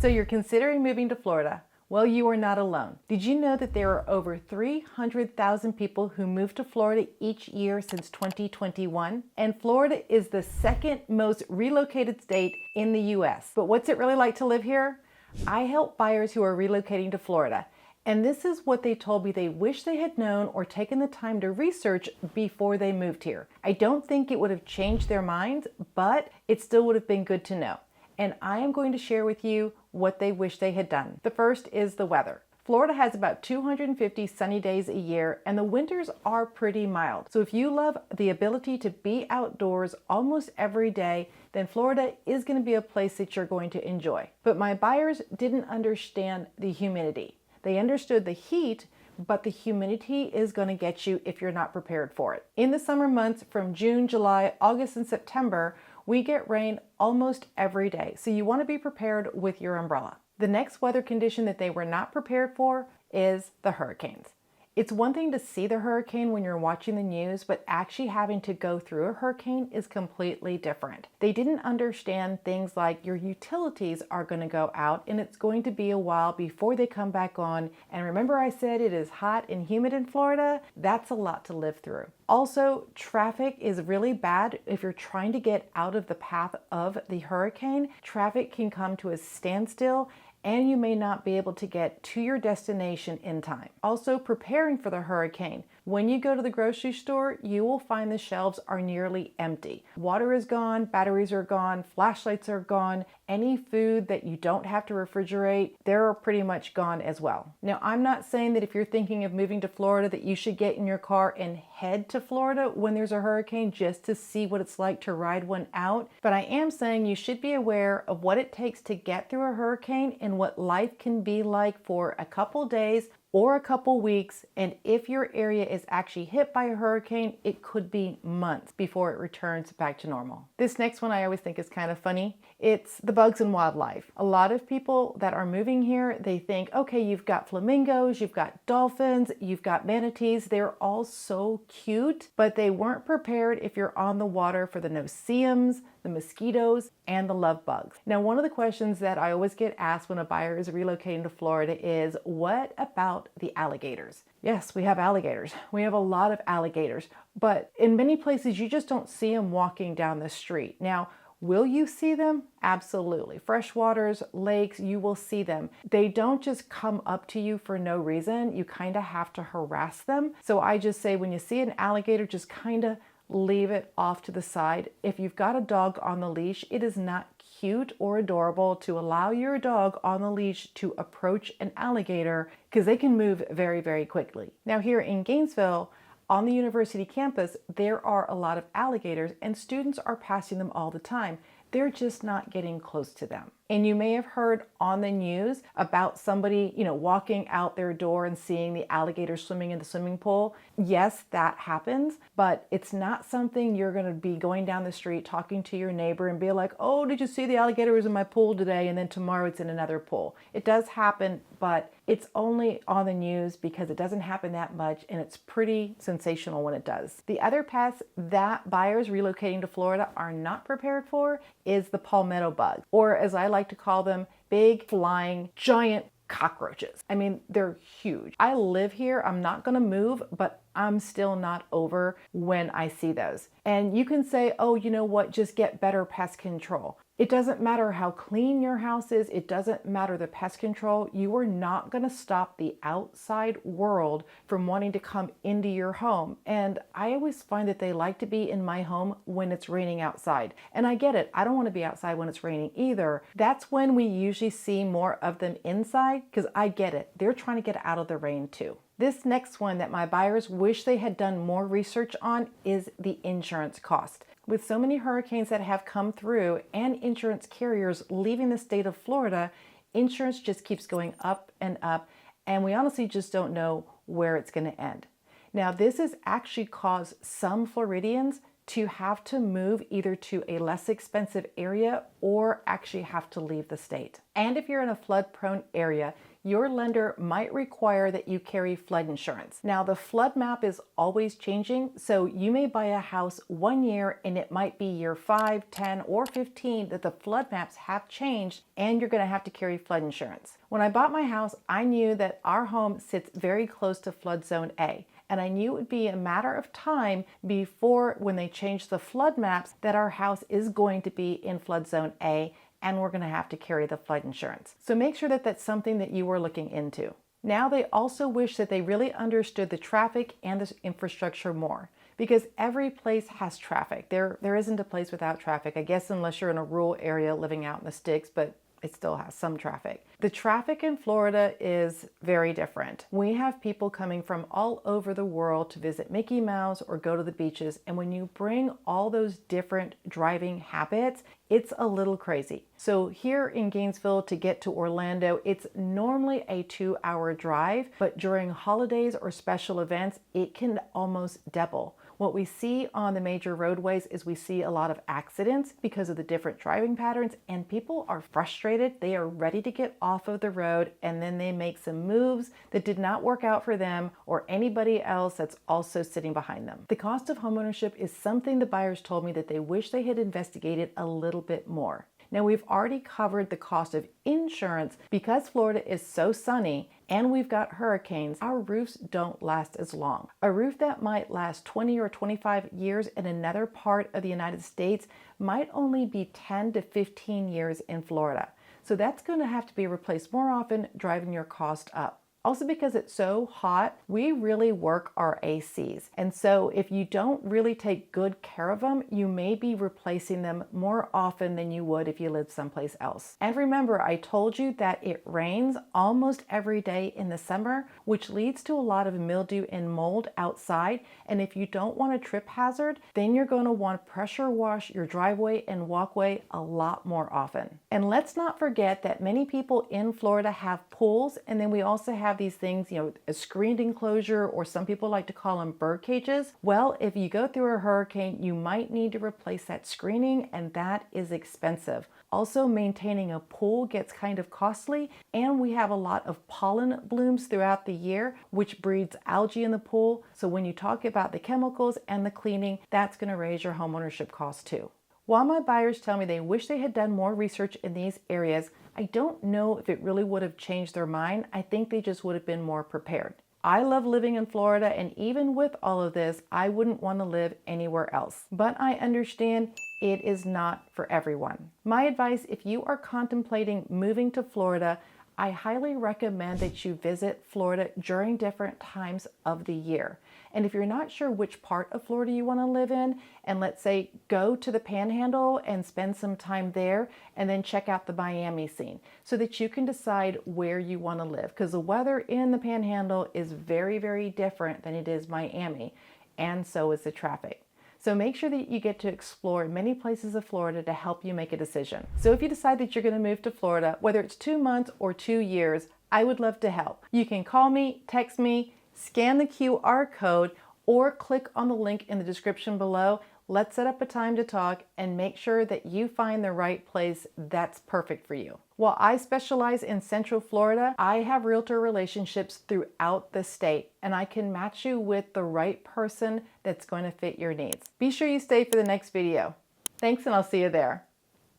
So you're considering moving to Florida? Well, you are not alone. Did you know that there are over 300,000 people who move to Florida each year since 2021? And Florida is the second most relocated state in the US. But what's it really like to live here? I help buyers who are relocating to Florida. And this is what they told me they wish they had known or taken the time to research before they moved here. I don't think it would have changed their minds, but it still would have been good to know. And I am going to share with you what they wish they had done. The first is the weather. Florida has about 250 sunny days a year, and the winters are pretty mild. So if you love the ability to be outdoors almost every day, then Florida is going to be a place that you're going to enjoy. But my buyers didn't understand the humidity. They understood the heat, but the humidity is going to get you if you're not prepared for it. In the summer months from June, July, August, and September, we get rain almost every day, so you want to be prepared with your umbrella. The next weather condition that they were not prepared for is the hurricanes. It's one thing to see the hurricane when you're watching the news, but actually having to go through a hurricane is completely different. They didn't understand things like your utilities are going to go out and it's going to be a while before they come back on. And remember I said it is hot and humid in Florida? That's a lot to live through. Also, traffic is really bad if you're trying to get out of the path of the hurricane. Traffic can come to a standstill and you may not be able to get to your destination in time. Also, preparing for the hurricane. When you go to the grocery store, you will find the shelves are nearly empty. Water is gone, batteries are gone, flashlights are gone. Any food that you don't have to refrigerate, they're pretty much gone as well. Now, I'm not saying that if you're thinking of moving to Florida that you should get in your car and head to Florida when there's a hurricane just to see what it's like to ride one out. But I am saying you should be aware of what it takes to get through a hurricane and what life can be like for a couple days or a couple weeks, and if your area is actually hit by a hurricane, it could be months before it returns back to normal. This next one I always think is kind of funny. It's the bugs and wildlife. A lot of people that are moving here, they think, okay, you've got flamingos, you've got dolphins, you've got manatees. They're all so cute, but they weren't prepared if you're on the water for the no-see-ums, the mosquitoes, and the love bugs. Now, one of the questions that I always get asked when a buyer is relocating to Florida is, what about the alligators? Yes, we have alligators. We have a lot of alligators, but in many places you just don't see them walking down the street. Now, will you see them? Absolutely. Freshwaters, lakes, you will see them. They don't just come up to you for no reason. You kind of have to harass them. So I just say when you see an alligator, just kind of leave it off to the side. If you've got a dog on the leash, it is not cute or adorable to allow your dog on the leash to approach an alligator because they can move very, very quickly. Now here in Gainesville, on the university campus, there are a lot of alligators and students are passing them all the time. They're just not getting close to them. And you may have heard on the news about somebody, walking out their door and seeing the alligator swimming in the swimming pool. Yes, that happens, but it's not something you're going to be going down the street talking to your neighbor and be like, oh, did you see the alligator was in my pool today? And then tomorrow it's in another pool. It does happen, but it's only on the news because it doesn't happen that much and it's pretty sensational when it does. The other pests that buyers relocating to Florida are not prepared for is the palmetto bug, or as I like to call them, big flying giant cockroaches. I mean, they're huge. I live here. I'm not going to move, but I'm still not over when I see those. And you can say, oh, you know what, just get better pest control. It doesn't matter how clean your house is. It doesn't matter the pest control. You are not going to stop the outside world from wanting to come into your home. And I always find that they like to be in my home when it's raining outside. And I get it. I don't want to be outside when it's raining either. That's when we usually see more of them inside because I get it. They're trying to get out of the rain too. This next one that my buyers wish they had done more research on is the insurance cost. With so many hurricanes that have come through and insurance carriers leaving the state of Florida, insurance just keeps going up, and we honestly just don't know where it's going to end. Now, this has actually caused some Floridians to have to move either to a less expensive area or actually have to leave the state. And if you're in a flood-prone area, your lender might require that you carry flood insurance. Now, the flood map is always changing, so you may buy a house one year and it might be year 5, 10, or 15 that the flood maps have changed and you're going to have to carry flood insurance. When I bought my house, I knew that our home sits very close to flood zone A. And I knew it would be a matter of time before, when they change the flood maps, that our house is going to be in flood zone A and we're going to have to carry the flood insurance. So make sure that that's something that you are looking into. Now, they also wish that they really understood the traffic and the infrastructure more, because every place has traffic. There isn't a place without traffic, I guess, unless you're in a rural area living out in the sticks, but it still has some traffic. The traffic in Florida is very different. We have people coming from all over the world to visit Mickey Mouse or go to the beaches, and when you bring all those different driving habits, it's a little crazy. So here in Gainesville to get to Orlando, it's normally a 2-hour drive, but during holidays or special events, it can almost double. What we see on the major roadways is we see a lot of accidents because of the different driving patterns, and people are frustrated. They are ready to get off of the road, and then they make some moves that did not work out for them or anybody else that's also sitting behind them. The cost of homeownership is something the buyers told me that they wish they had investigated a little bit more. Now, we've already covered the cost of insurance. Because Florida is so sunny and we've got hurricanes, our roofs don't last as long. A roof that might last 20 or 25 years in another part of the United States might only be 10 to 15 years in Florida. So that's going to have to be replaced more often, driving your cost up. Also, because it's so hot, we really work our ACs. And so if you don't really take good care of them, you may be replacing them more often than you would if you lived someplace else. And remember, I told you that it rains almost every day in the summer, which leads to a lot of mildew and mold outside. And if you don't want a trip hazard, then you're going to want to pressure wash your driveway and walkway a lot more often. And let's not forget that many people in Florida have pools, and then we also have these things, a screened enclosure, or some people like to call them bird cages. Well, if you go through a hurricane, you might need to replace that screening, and that is expensive. Also, maintaining a pool gets kind of costly, and we have a lot of pollen blooms throughout the year, which breeds algae in the pool. So when you talk about the chemicals and the cleaning, that's going to raise your homeownership costs too. While my buyers tell me they wish they had done more research in these areas, I don't know if it really would have changed their mind. I think they just would have been more prepared. I love living in Florida, and even with all of this, I wouldn't want to live anywhere else. But I understand it is not for everyone. My advice, if you are contemplating moving to Florida, I highly recommend that you visit Florida during different times of the year. And if you're not sure which part of Florida you want to live in, and let's say go to the Panhandle and spend some time there, and then check out the Miami scene so that you can decide where you want to live. Because the weather in the Panhandle is very, very different than it is Miami, and so is the traffic. So make sure that you get to explore many places of Florida to help you make a decision. So if you decide that you're going to move to Florida, whether it's 2 months or 2 years, I would love to help. You can call me, text me, scan the QR code, or click on the link in the description below. Let's set up a time to talk and make sure that you find the right place that's perfect for you. While I specialize in Central Florida, I have realtor relationships throughout the state, and I can match you with the right person that's going to fit your needs. Be sure you stay for the next video. Thanks, and I'll see you there.